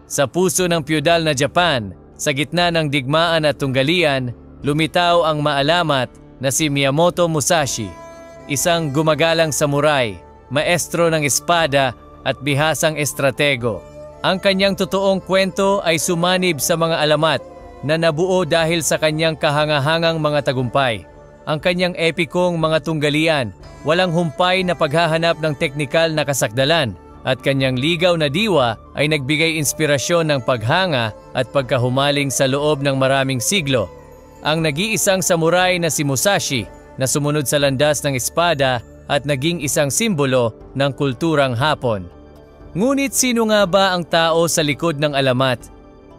Sa puso ng feudal na Japan, sa gitna ng digmaan at tunggalian, lumitaw ang maalamat na si Miyamoto Musashi, isang gumagalang samurai, maestro ng espada at bihasang estratego. Ang kanyang totoong kwento ay sumanib sa mga alamat na nabuo dahil sa kanyang kahangahangang mga tagumpay. Ang kanyang epikong mga tunggalian, walang humpay na paghahanap ng teknikal na kasakdalan, at kanyang ligaw na diwa ay nagbigay inspirasyon ng paghanga at pagkahumaling sa loob ng maraming siglo. Ang nag-iisang samurai na si Musashi na sumunod sa landas ng espada at naging isang simbolo ng kulturang Hapon. Ngunit sino nga ba ang tao sa likod ng alamat?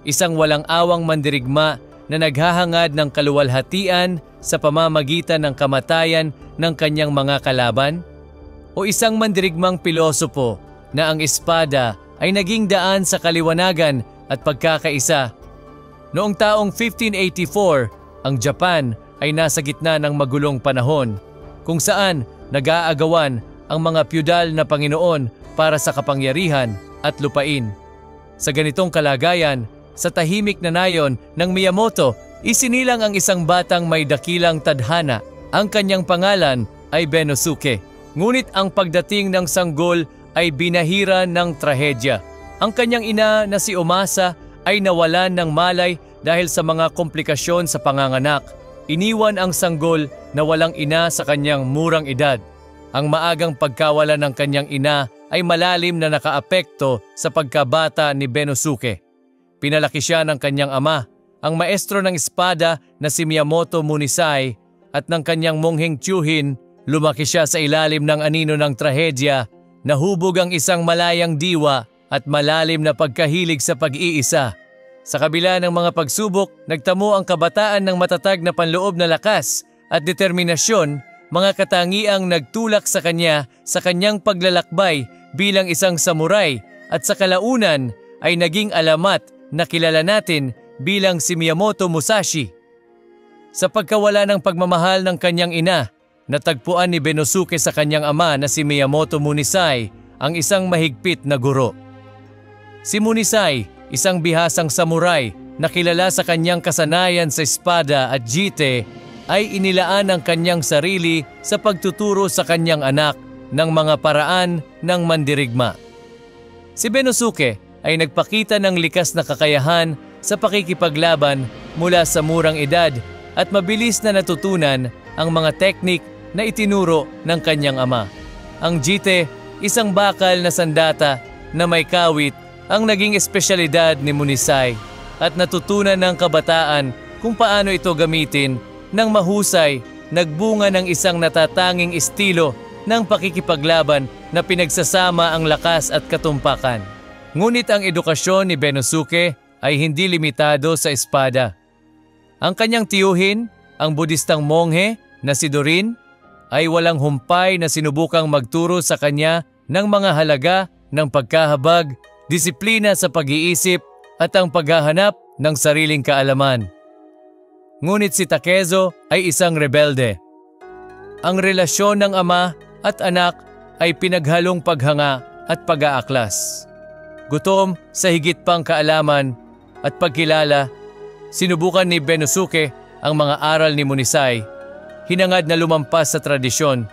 Isang walang awang mandirigma na naghahangad ng kaluwalhatian sa pamamagitan ng kamatayan ng kanyang mga kalaban? O isang mandirigmang pilosopo na ang espada ay naging daan sa kaliwanagan at pagkakaisa? Noong taong 1584, ang Japan ay nasa gitna ng magulong panahon kung saan nag-aagawan ang mga feudal na Panginoon para sa kapangyarihan at lupain. Sa ganitong kalagayan, sa tahimik na nayon ng Miyamoto, isinilang ang isang batang may dakilang tadhana. Ang kanyang pangalan ay Benosuke. Ngunit ang pagdating ng sanggol ay binahira ng trahedya. Ang kanyang ina na si Omasa ay nawalan ng malay dahil sa mga komplikasyon sa panganganak. Iniwan ang sanggol na walang ina sa kanyang murang edad. Ang maagang pagkawala ng kanyang ina ay malalim na nakaapekto sa pagkabata ni Benosuke. Pinalaki siya ng kanyang ama, ang maestro ng espada na si Miyamoto Munisai, at ng kanyang mongheng tiyuhin. Lumaki siya sa ilalim ng anino ng trahedya, nahubog ang isang malayang diwa at malalim na pagkahilig sa pag-iisa. Sa kabila ng mga pagsubok, nagtamo ang kabataan ng matatag na panloob na lakas at determinasyon, mga katangiang nagtulak sa kanya sa kanyang paglalakbay bilang isang samurai, at sa kalaunan ay naging alamat na kilala natin bilang si Miyamoto Musashi. Sa pagkawala ng pagmamahal ng kanyang ina, natagpuan ni Benosuke sa kanyang ama na si Miyamoto Munisai ang isang mahigpit na guro. Si Munisai, isang bihasang samurai na kilala sa kanyang kasanayan sa espada at jite, ay inilaan ang kanyang sarili sa pagtuturo sa kanyang anak ng mga paraan ng mandirigma. Si Benosuke ay nagpakita ng likas na kakayahan sa pakikipaglaban mula sa murang edad at mabilis na natutunan ang mga teknik na itinuro ng kanyang ama. Ang jite, isang bakal na sandata na may kawit, ang naging espesyalidad ni Munisai, at natutunan ng kabataan kung paano ito gamitin ng mahusay. Nagbunga ng isang natatanging estilo ng pakikipaglaban na pinagsasama ang lakas at katumpakan. Ngunit ang edukasyon ni Benosuke ay hindi limitado sa espada. Ang kanyang tiyuhin, ang budistang monghe na si Dorin, ay walang humpay na sinubukang magturo sa kanya ng mga halaga ng pagkahabag, disiplina sa pag-iisip at ang paghahanap ng sariling kaalaman. Ngunit si Takezo ay isang rebelde. Ang relasyon ng ama at anak ay pinaghalong paghanga at pag-aaklas. Gutom sa higit pang kaalaman at pagkilala, sinubukan ni Benosuke ang mga aral ni Munisai, hinangad na lumampas sa tradisyon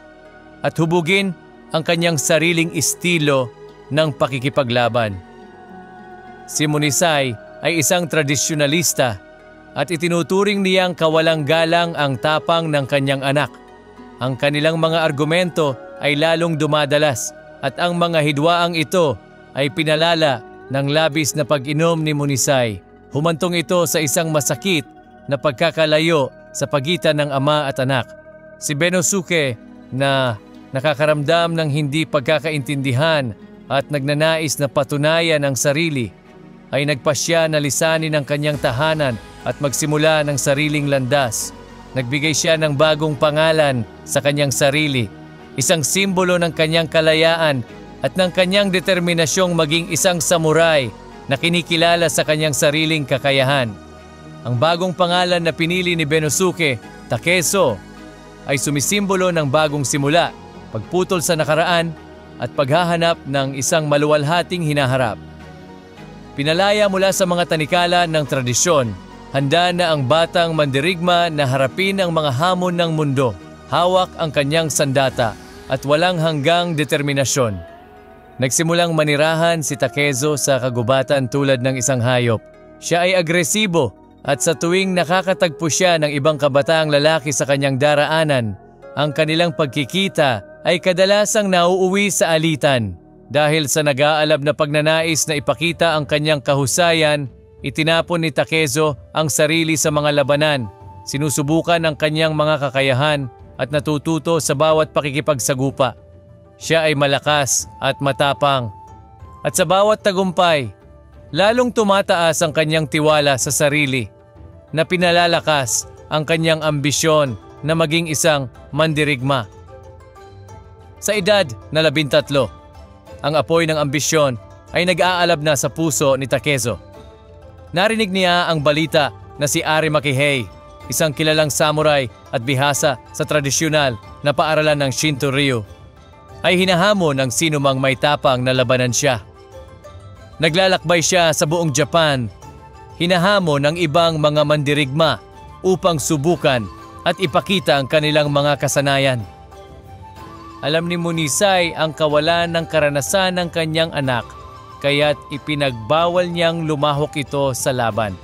at hubugin ang kanyang sariling estilo ng pakikipaglaban. Si Munisai ay isang tradisyonalista at itinuturing niyang kawalang galang ang tapang ng kanyang anak. Ang kanilang mga argumento ay lalong dumadalas at ang mga hidwaang ito ay pinalala ng labis na pag-inom ni Munisai. Humantong ito sa isang masakit na pagkakalayo sa pagitan ng ama at anak. Si Benosuke, na nakakaramdam ng hindi pagkakaintindihan at nagnanais na patunayan ang sarili, ay nagpasya na lisanin ang kanyang tahanan at magsimula ng sariling landas. Nagbigay siya ng bagong pangalan sa kanyang sarili, isang simbolo ng kanyang kalayaan at ng kanyang determinasyong maging isang samurai na kinikilala sa kanyang sariling kakayahan. Ang bagong pangalan na pinili ni Benosuke, Takezo, ay sumisimbolo ng bagong simula, pagputol sa nakaraan at paghahanap ng isang maluwalhating hinaharap. Pinalaya mula sa mga tanikala ng tradisyon, handa na ang batang mandirigma na harapin ang mga hamon ng mundo. Hawak ang kanyang sandata at walang hanggang determinasyon. Nagsimulang manirahan si Takezo sa kagubatan tulad ng isang hayop. Siya ay agresibo at sa tuwing nakakatagpo siya ng ibang kabataang lalaki sa kanyang daraanan, ang kanilang pagkikita ay kadalasang nauuwi sa alitan. Dahil sa nag-aalab na pagnanais na ipakita ang kanyang kahusayan, itinapon ni Takezo ang sarili sa mga labanan. Sinusubukan ang kanyang mga kakayahan at natututo sa bawat pakikipagsagupa. Siya ay malakas at matapang. At sa bawat tagumpay, lalong tumataas ang kanyang tiwala sa sarili na pinalalakas ang kanyang ambisyon na maging isang mandirigma. Sa edad na 13, ang apoy ng ambisyon ay nag-aalab na sa puso ni Takezo. Narinig niya ang balita na si Ari Makihei, isang kilalang samurai at bihasa sa tradisyonal na paaralan ng Shinto-ryu, ay hinahamon ng sinumang may tapang na labanan siya. Naglalakbay siya sa buong Japan, hinahamon ng ibang mga mandirigma upang subukan at ipakita ang kanilang mga kasanayan. Alam ni Munisai ang kawalan ng karanasan ng kanyang anak, kaya't ipinagbawal niyang lumahok ito sa laban.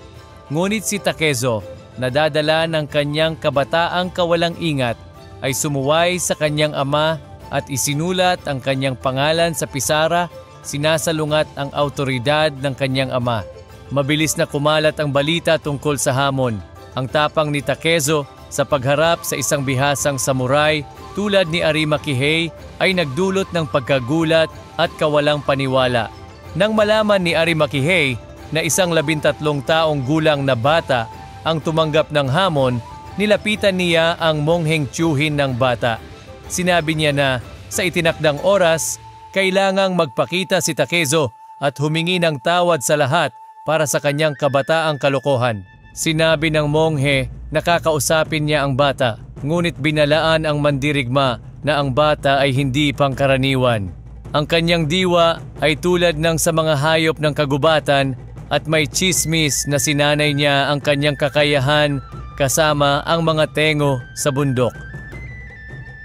Ngunit si Takezo, nadadala ng kanyang kabataang kawalang ingat, ay sumuway sa kanyang ama at isinulat ang kanyang pangalan sa pisara, sinasalungat ang autoridad ng kanyang ama. Mabilis na kumalat ang balita tungkol sa hamon. Ang tapang ni Takezo sa pagharap sa isang bihasang samurai tulad ni Ari Makihei ay nagdulot ng pagkagulat at kawalang paniwala. Nang malaman ni Ari Makihei na isang 13 taong gulang na bata ang tumanggap ng hamon, nilapitan niya ang mongheng tiyuhin ng bata. Sinabi niya na sa itinakdang oras, kailangang magpakita si Takezo at humingi ng tawad sa lahat para sa kanyang kabataang kalokohan. Sinabi ng monghe na kakausapin niya ang bata, ngunit binalaan ang mandirigma na ang bata ay hindi pangkaraniwan. Ang kanyang diwa ay tulad ng sa mga hayop ng kagubatan at may chismis na sinanay niya ang kanyang kakayahan kasama ang mga tengo sa bundok.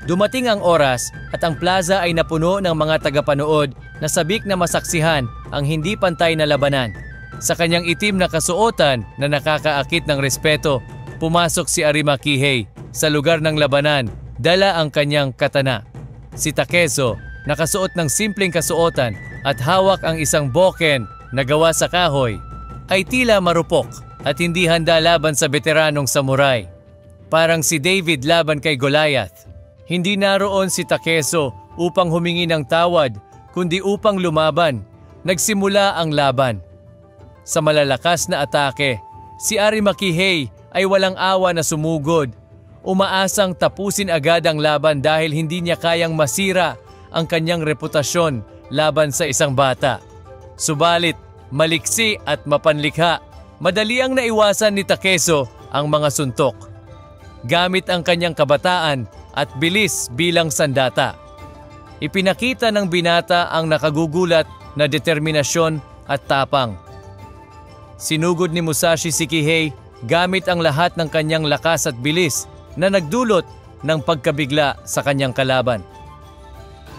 Dumating ang oras at ang plaza ay napuno ng mga tagapanood na sabik na masaksihan ang hindi pantay na labanan. Sa kanyang itim na kasuotan na nakakaakit ng respeto, pumasok si Ari Makihei sa lugar ng labanan, dala ang kanyang katana. Si Takezo, nakasuot ng simpleng kasuotan at hawak ang isang boken na gawa sa kahoy, ay tila marupok at hindi handa laban sa veteranong samurai. Parang si David laban kay Goliath. Hindi naroon si Takezo upang humingi ng tawad, kundi upang lumaban. Nagsimula ang laban. Sa malalakas na atake, si Ari Makihei ay walang awa na sumugod. Umaasang tapusin agad ang laban dahil hindi niya kayang masira ang kanyang reputasyon laban sa isang bata. Subalit, maliksi at mapanlikha, madali ang naiwasan ni Takezo ang mga suntok. Gamit ang kanyang kabataan at bilis bilang sandata, ipinakita ng binata ang nakagugulat na determinasyon at tapang. Sinugod ni Musashi si Kihei gamit ang lahat ng kanyang lakas at bilis na nagdulot ng pagkabigla sa kanyang kalaban.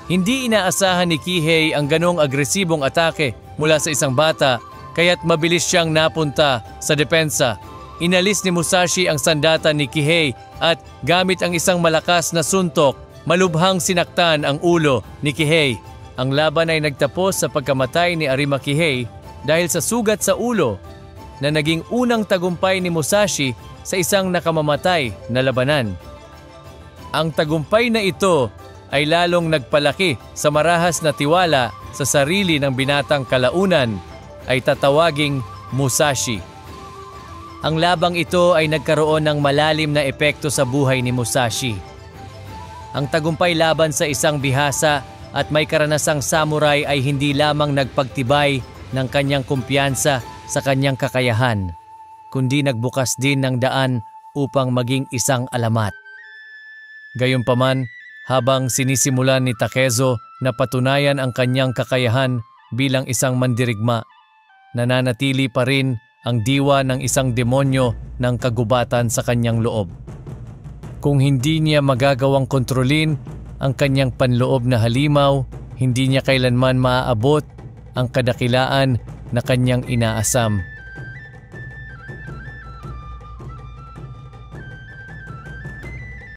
Hindi inaasahan ni Kihei ang ganong agresibong atake mula sa isang bata, kaya't mabilis siyang napunta sa depensa. Inalis ni Musashi ang sandata ni Kihei at gamit ang isang malakas na suntok, malubhang sinaktan ang ulo ni Kihei. Ang laban ay nagtapos sa pagkamatay ni Ari Makihei dahil sa sugat sa ulo na naging unang tagumpay ni Musashi sa isang nakamamatay na labanan. Ang tagumpay na ito ay lalong nagpalaki sa marahas na tiwala sa sarili ng binatang kalaunan ay tatawaging Musashi. Ang labang ito ay nagkaroon ng malalim na epekto sa buhay ni Musashi. Ang tagumpay laban sa isang bihasa at may karanasang samurai ay hindi lamang nagpagtibay ng kanyang kumpiyansa sa kanyang kakayahan, kundi nagbukas din ng daan upang maging isang alamat. Gayunpaman, habang sinisimulan ni Takezo na patunayan ang kanyang kakayahan bilang isang mandirigma, nananatili pa rin ang diwa ng isang demonyo ng kagubatan sa kanyang loob. Kung hindi niya magagawang kontrolin ang kanyang panloob na halimaw, hindi niya kailanman maaabot ang kadakilaan na kanyang inaasam.